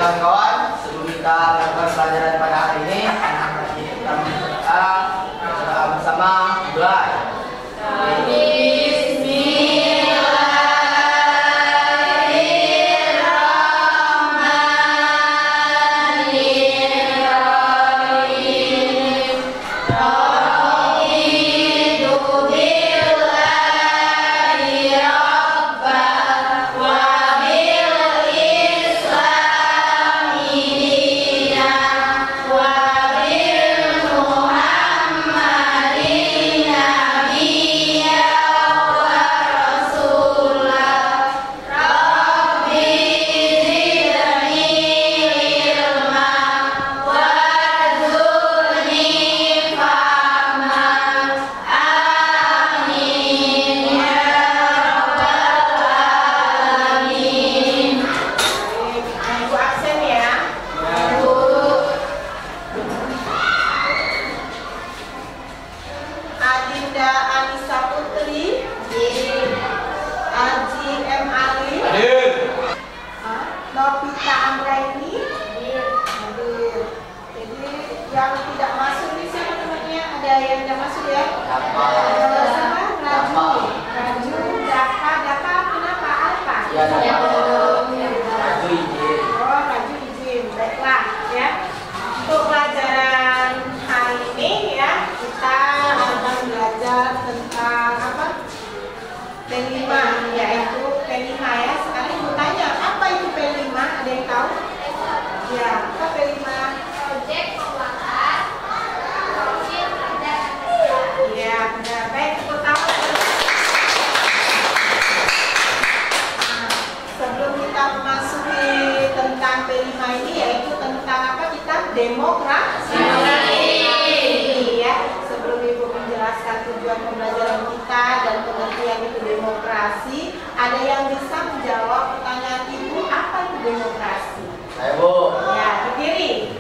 kawan-kawan, sebelum kita melakukan pelajaran pada hari ini, kita berdoa bersama mulai. Novita Anggraini hadir. Jadi yang tidak masuk ini siapa namanya? Ada yang tidak masuk ya? Raju, Daka, kenapa? Apa? Ya, Raju izin. Oh, Raju izin. Baiklah ya. Untuk pelajaran hari ini ya, kita akan belajar tentang apa? P5, yaitu P5 ya. Sekarang mau tanya, apa itu P5? Ada yang tahu? Ya, apa P5? Proyek penguatan kecil dan Ya, benar. Baik, pertama. Sebelum kita memasuki tentang P5 ini, yaitu tentang apa kita? Demokrasi. Ya, sebelum Ibu menjelaskan tujuan pembelajaran kita dan pengertian itu demokrasi, ada yang bisa menjawab pertanyaan Ibu, apa itu demokrasi? Ayo Bu. Ya, berdiri.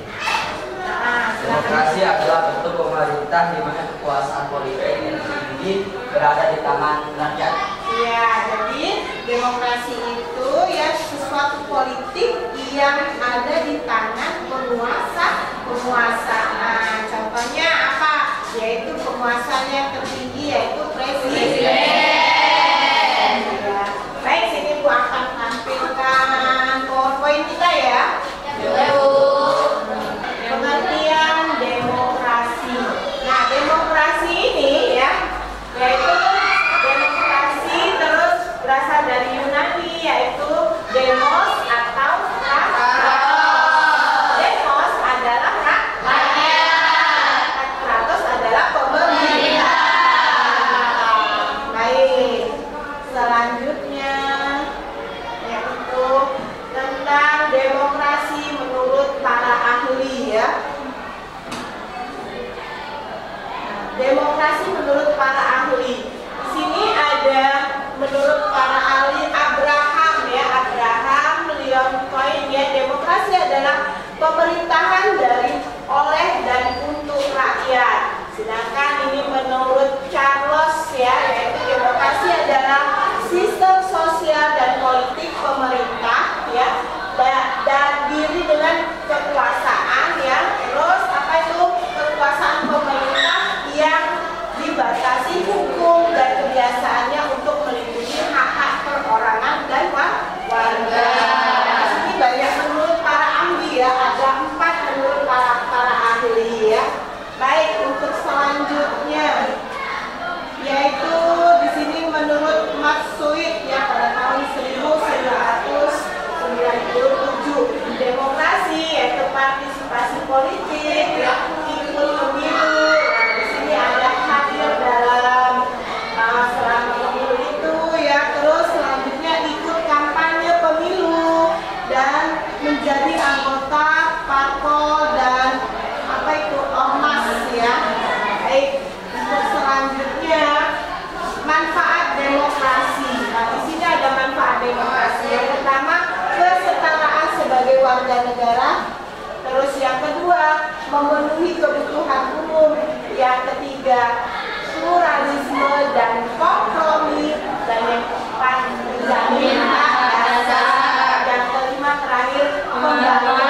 Demokrasi adalah bentuk pemerintah di mana kekuasaan politik yang tertinggi berada di tangan rakyat. Ya, jadi demokrasi itu ya sesuatu politik yang ada di tangan penguasa. Nah, contohnya apa? Yaitu penguasanya yang tertinggi yaitu presiden. Ya. Baik, sini Bu akan tampilkan PowerPoint kita ya. Pengertian demokrasi. Nah, demokrasi ini ya, yaitu demokrasi terus berasal dari Yunani yaitu demos atau rakyat. Demos adalah rakyat. Kratos adalah pemerintah. Baik. Selanjutnya yaitu tentang demokrasi menurut para ahli ya. Demokrasi menurut para ahli. Di sini ada menurut para ahli Abraham ya, Abraham Lincoln ya, demokrasi adalah pemerintahan dari, oleh dan untuk rakyat. Sedangkan ini menurut Charles ya, yaitu demokrasi adalah sistem sosial dan politik pemerintah ya, dan diri dengan kekuasaan ya. Terus apa itu kekuasaan pemerintah yang dibatasi hukum dan kebiasaannya untuk melindungi hak-hak perorangan dan warga. Ini banyak menurut para ahli ya, ada 4 menurut para ahli ya. Baik, untuk selanjutnya yaitu di sini menurut Maksud ya pada tahun 1997 demokrasi yaitu partisipasi politik ya, ikut pemilu. Nah, di sini ada hadir dalam selama pemilu itu ya, terus selanjutnya ikut kampanye pemilu dan menjadi anggota parpol dan apa itu ormas ya. Baik, untuk selanjutnya manfaat demokrasi. Nah, di sini ada manfaat demokrasi. Yang pertama, kesetaraan sebagai warga negara. Terus yang kedua, memenuhi kebutuhan umum. Yang ketiga, pluralisme dan kompromi. Dan yang keempat, menjamin hak asasi. Yang kelima terakhir, pembangunan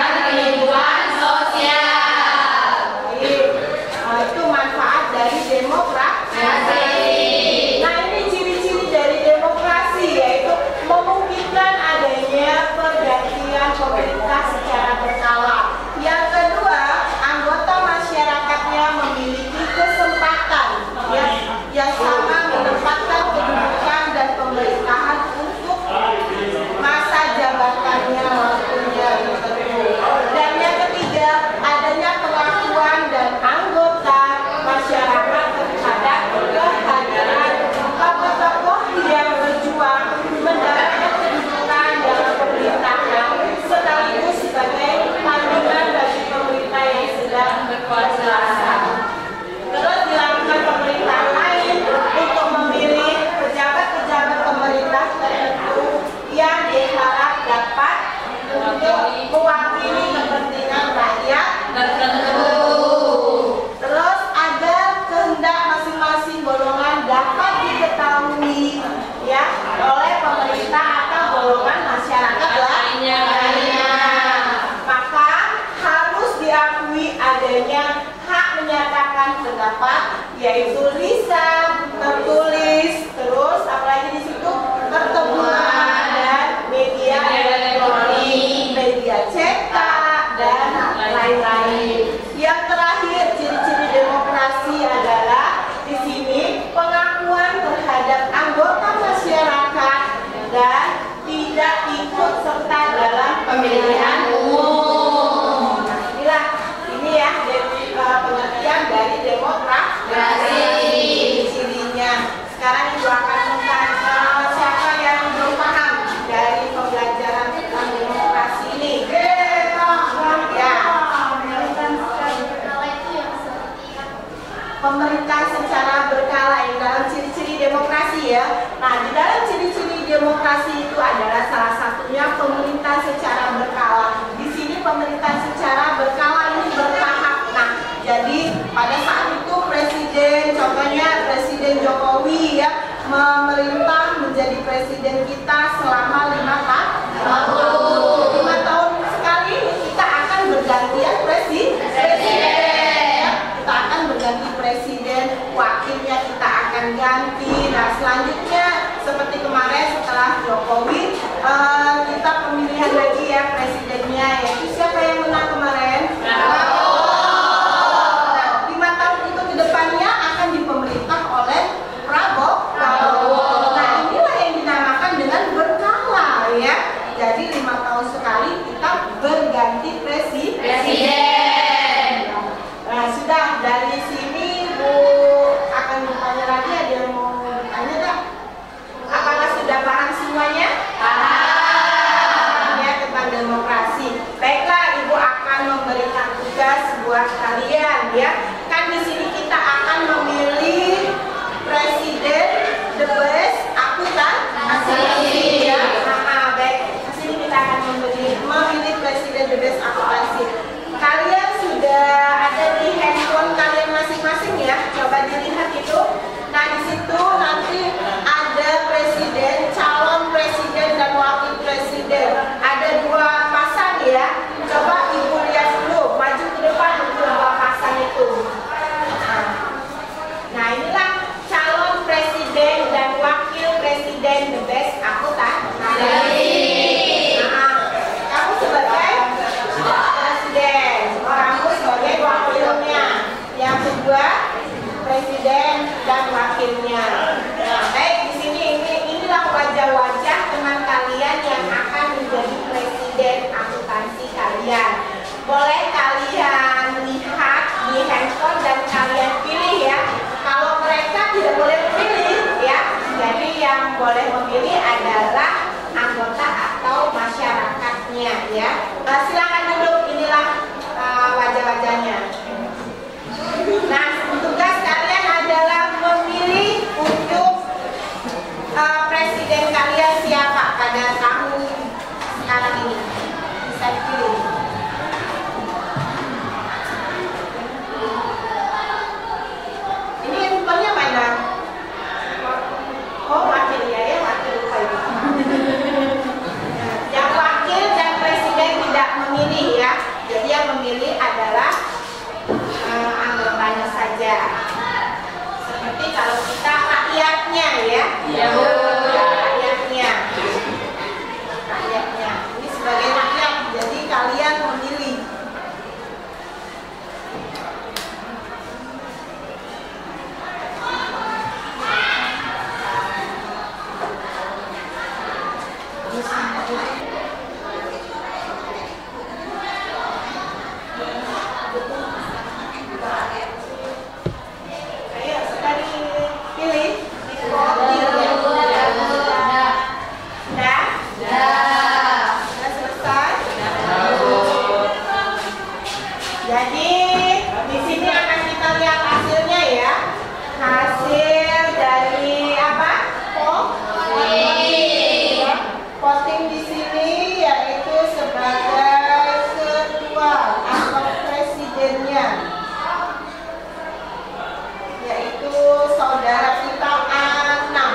pendapat, yaitu lisan, tertulis, terus apalagi di situ pertemuan dan media elektronik, media cetak dan lain-lain. Yang terakhir, ciri-ciri demokrasi adalah di sini pengakuan terhadap anggota masyarakat dan tidak ikut serta dalam pemilihan umum. Nah, inilah ini ya pengertian dari demokrasi. Cirinya. Sekarang Ibu akan tentang siapa yang belum paham dari pembelajaran tentang demokrasi ini. Pemerintah secara berkala yang dalam ciri-ciri demokrasi ya. Nah, di dalam ciri-ciri demokrasi itu adalah salah satunya pemerintah secara berkala. Di sini pemerintah secara berkala ini bertahap. Nah, jadi pada saat itu presiden, contohnya Presiden Jokowi ya, memerintah menjadi presiden kita selama 5 tahun. 5 tahun sekali kita akan bergantian presiden. Kita akan berganti presiden, wakilnya kita akan ganti. Nah, selanjutnya seperti kemarin setelah Jokowi kita pemilihan lagi ya presidennya, yaitu siapa yang menang kemarin? Prabowo. Nah, 5 tahun itu ke depannya akan dipemerintah oleh Prabowo. Nah, inilah yang dinamakan dengan berkala ya. Jadi 5 tahun sekali kita berganti presiden. Nah, sudah dari sini Bu akan bertanya lagi. Ada yang mau bertanya tak? Apakah sudah paham semuanya? Paham ya tentang demokrasi. Baiklah, Ibu akan memberikan tugas buat kalian ya. Kan di sini kita akan memilih presiden the best akuntansi ya. Baik, di sini kita akan memilih presiden the best akuntansi. Kalian sudah ada di handphone kalian masing-masing ya. Coba dilihat itu. Nah, di situ nanti ada presiden, calon presiden dan wakil presiden. Ada 2 pasang ya. Coba Ibu lihat dulu, maju ke depan untuk 2 pasang itu. Nah, inilah calon presiden dan wakil presiden the best akuntansi. Kamu sebagai presiden, kamu sebagai wakilnya. Yang kedua presiden dan wakilnya. Nah, baik, di sini inilah wajah-wajah teman kalian yang akan menjadi presiden akuntansi kalian. Boleh kalian lihat di handphone dan kalian pilih ya. Kalau mereka tidak boleh memilih ya. Jadi yang boleh memilih adalah anggota atau masyarakatnya ya. Silakan duduk, inilah wajah-wajahnya. Nah, tugas kalian adalah memilih untuk presiden kalian siapa pada tahun sekarang ini. Bisa dipilih. Ini handphonenya mana? Oh, wakil ya, wakil lupa ini. Yang wakil dan presiden tidak memilih ya. Jadi yang memilih adalah anggotanya saja. Seperti kalau kita rakyatnya ya. Rakyatnya. Ini sebagai rakyat, jadi kalian memilih. Ayo, sekali pilih. Sudah selesai. Jadi di sini akan kita lihat hasilnya ya. Hasil dari apa? Voting di sini yaitu sebagai ketua atau presidennya, yaitu saudara kita Anam.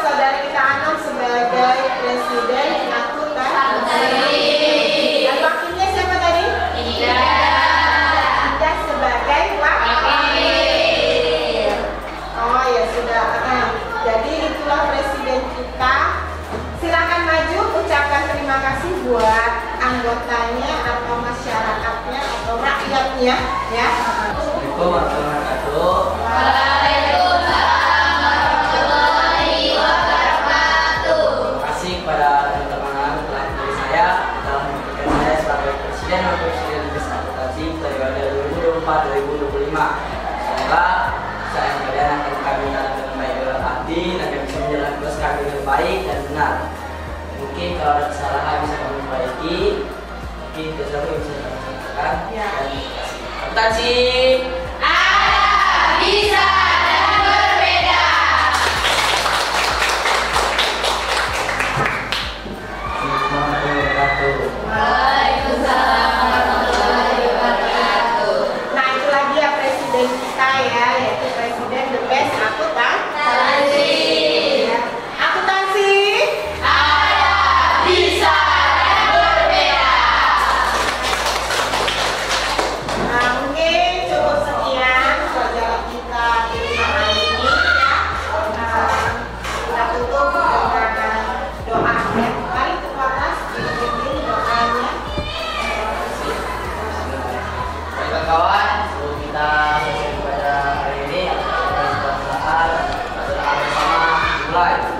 Saudara kita Anam sebagai presiden akuntansi. buat anggotanya atau masyarakatnya atau rakyatnya ya. Assalamualaikum warahmatullahi wabarakatuh. Waalaikumsalam warahmatullahi wabarakatuh. Terima kasih kepada teman-teman telah memilih saya dalam memilih saya sebagai Presiden dan Wakil Presiden Dinas Akuntansi periode 2024-2025. Semoga saya kalian akan kami dalam dengan baik dalam hati dan kami bisa menjalankan tugas kami dengan baik dan benar. Mungkin kalau ada kesalahan bisa kami perbaiki, mungkin bisa kami sampaikan. Ya. Dan terima kasih. Akuntansi. Ada, bisa, dan berbeda. Assalamualaikum warahmatullahi wabarakatuh. Waalaikumsalam warahmatullahi wabarakatuh. Nah itulah dia presiden kita ya, yaitu presiden the best akuntansi. Ya. Akuntansi. Ada, bisa, dan berbeda. Nah mungkin cukup sekian pelajaran kita di hari ini ya. Kita tutup dengan doa ya. Mari ke atas dipimpin doanya. Baik kawan, sebelum kita selesai pada hari ini, kita bersama dimulai.